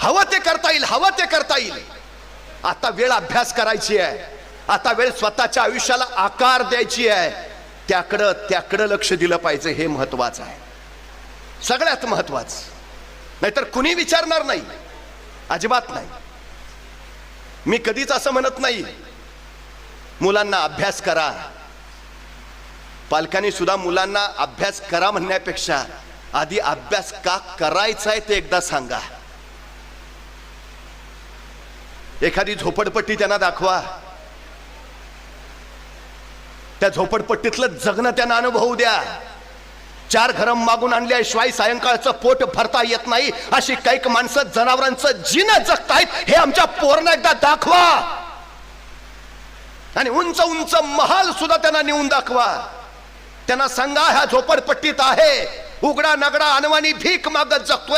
हवं ते करता येईल, हवं ते करता येईल. आता वेळ अभ्यास करायची आहे, आता वेळ स्वतःच्या आयुष्याला आकार द्यायची आहे. त्याकडं लक्ष दिलं पाहिजे. हे महत्वाचं आहे, सगळ्यात महत्वाचं. नाहीतर कुणी विचारणार नाही, अजिबात नाही. मी कधीच असं म्हणत नाही मुलांना अभ्यास करा. पालकांनी सुद्धा मुलांना अभ्यास करा म्हणण्यापेक्षा आधी अभ्यास का करायचा आहे ते एकदा सांगा. एखादी झोपडपट्टी त्यांना दाखवा, त्या झोपडपट्टीतलं जगणं त्यांना अनुभवू द्या. 4 घरं मागून आणल्याशिवाय सायंकाळचं पोट भरता येत नाही अशी कैक माणसं जनावरांचं जीवन जगतायत हे आमच्या पोरांना एकदा दाखवा. आणि उंच उंच महाल सुद्धा त्यांना नेऊन दाखवा. त्यांना सांगा ह्या झोपडपट्टीत आहे, उघडा नगडा अनवाणी भीक मागत जगतोय